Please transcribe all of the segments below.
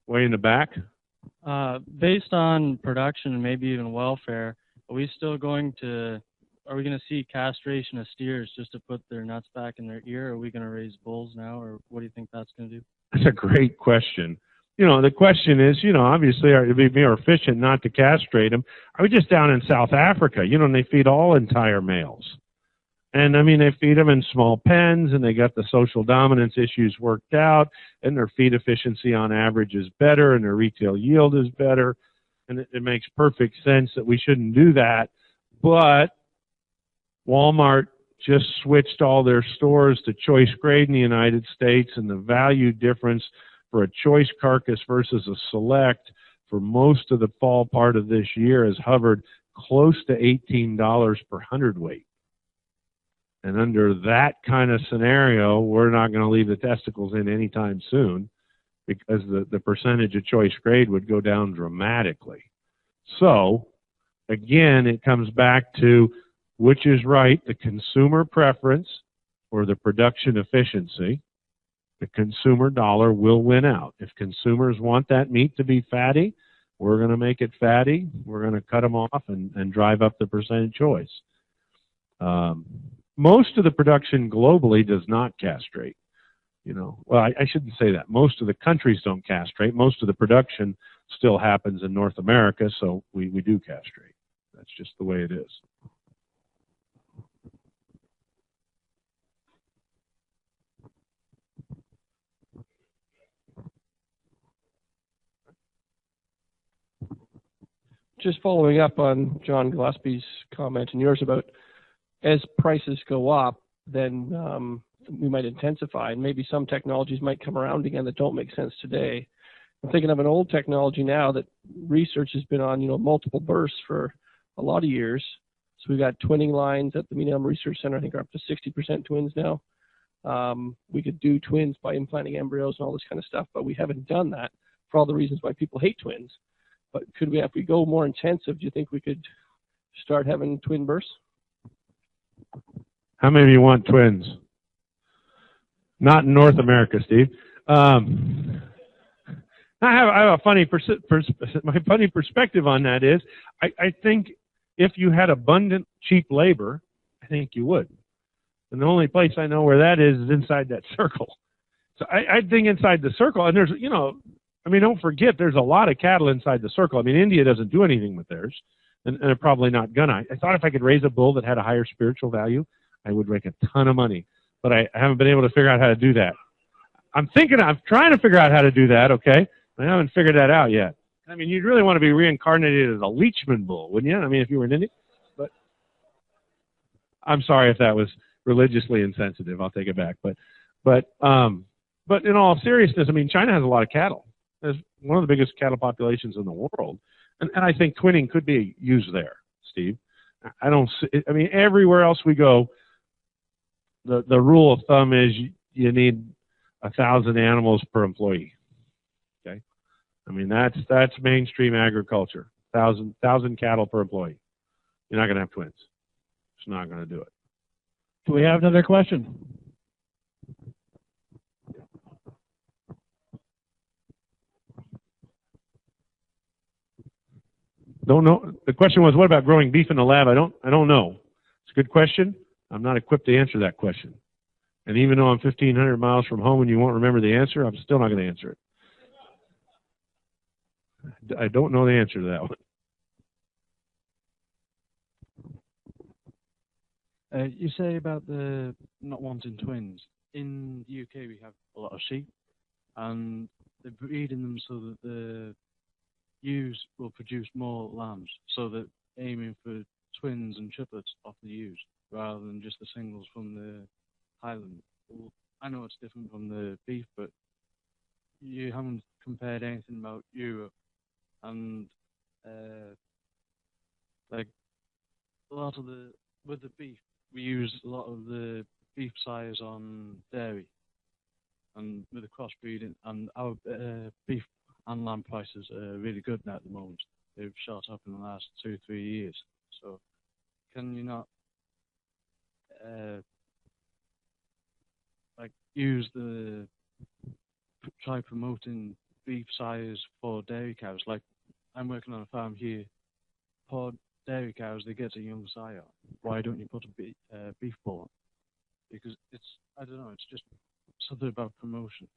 way in the back. Based on production and maybe even welfare, are we going to see castration of steers just to put their nuts back in their ear? Are we going to raise bulls now, or what do you think that's going to do? That's a great question. The question is, obviously, it'd be more efficient not to castrate them. I was just down in South Africa, and they feed all entire males. And, they feed them in small pens, and they got the social dominance issues worked out, and their feed efficiency on average is better, and their retail yield is better. And it makes perfect sense that we shouldn't do that. But Walmart just switched all their stores to choice grade in the United States, and the value difference for a choice carcass versus a select for most of the fall part of this year has hovered close to $18 per hundredweight. And under that kind of scenario, we're not going to leave the testicles in anytime soon, because the percentage of choice grade would go down dramatically. So, again, it comes back to which is right, the consumer preference or the production efficiency. The consumer dollar will win out. If consumers want that meat to be fatty, we're going to make it fatty. We're going to cut them off and drive up the percentage choice. Most of the production globally does not castrate. Well, I shouldn't say that. Most of the countries don't castrate. Most of the production still happens in North America, so we do castrate. That's just the way it is. Just following up on John Gillespie's comment and yours about as prices go up, then we might intensify, and maybe some technologies might come around again that don't make sense today. I'm thinking of an old technology now that research has been on, multiple bursts for a lot of years. So we've got twinning lines at the Meeum Research Center. I think are up to 60% twins now. We could do twins by implanting embryos and all this kind of stuff, but we haven't done that for all the reasons why people hate twins. But could we, if we go more intensive, do you think we could start having twin births? How many of you want twins? Not in North America, Steve. I have a funny my funny perspective on that is I think if you had abundant cheap labor, I think you would. And the only place I know where that is inside that circle. So I think inside the circle, and there's, don't forget, there's a lot of cattle inside the circle. India doesn't do anything with theirs, and they're probably not gonna. I thought if I could raise a bull that had a higher spiritual value, I would make a ton of money. But I haven't been able to figure out how to do that. I'm trying to figure out how to do that, okay? I haven't figured that out yet. You'd really want to be reincarnated as a Leachman bull, wouldn't you? If you were an Indian. But I'm sorry if that was religiously insensitive. I'll take it back. But in all seriousness, China has a lot of cattle. There's one of the biggest cattle populations in the world. And I think twinning could be used there, Steve. I don't see, everywhere else we go, the rule of thumb is you need 1,000 animals per employee. Okay? That's mainstream agriculture. 1,000 cattle per employee. You're not going to have twins. It's not going to do it. Do we have another question? Don't know. The question was, what about growing beef in the lab? I don't know. It's a good question. I'm not equipped to answer that question. And even though I'm 1,500 miles from home and you won't remember the answer, I'm still not going to answer it. I don't know the answer to that one. You say about the not wanting twins. In the UK, we have a lot of sheep, and they're breeding them so that the ewes will produce more lambs, so that aiming for twins and triplets off the ewes rather than just the singles from the Highland. Well, I know it's different from the beef, but you haven't compared anything about Europe, and like a lot of with the beef, we use a lot of the beef sires on dairy, and with the crossbreeding, and our beef and lamb prices are really good now at the moment. They've shot up in the last 2-3 years. So can you not try promoting beef sires for dairy cows. Like, I'm working on a farm here. For dairy cows, they get a young sire. Why don't you put a beef bull on? Because it's, I don't know, it's just something about promotion.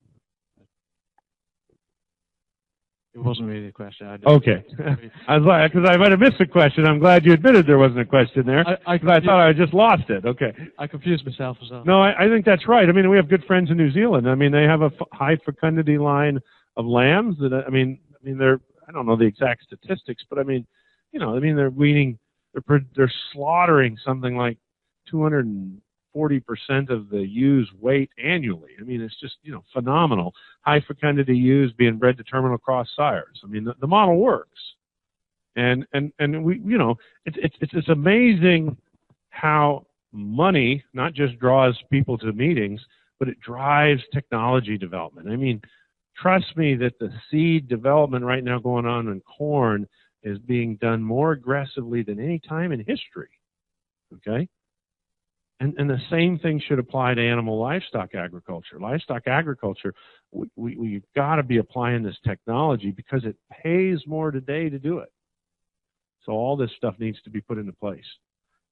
It wasn't really a question. Okay. I was like, because I might have missed a question. I'm glad you admitted there wasn't a question there. I thought I just lost it. Okay. I confused myself as well. No, I think that's right. I mean, we have good friends in New Zealand. I mean, they have a high fecundity line of lambs that, I mean, they're, I don't know the exact statistics, but I mean, you know, I mean, they're weaning, they're slaughtering something like 240% of the ewe's weight annually. I mean, it's just, you know, phenomenal. High fecundity ewes being bred to terminal cross sires. I mean, the model works. And we, you know, it's amazing how money not just draws people to meetings, but it drives technology development. I mean, trust me that the seed development right now going on in corn is being done more aggressively than any time in history. Okay? And the same thing should apply to animal livestock agriculture. Livestock agriculture, we've got to be applying this technology because it pays more today to do it. So all this stuff needs to be put into place.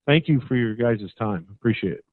Thank you for your guys' time. Appreciate it.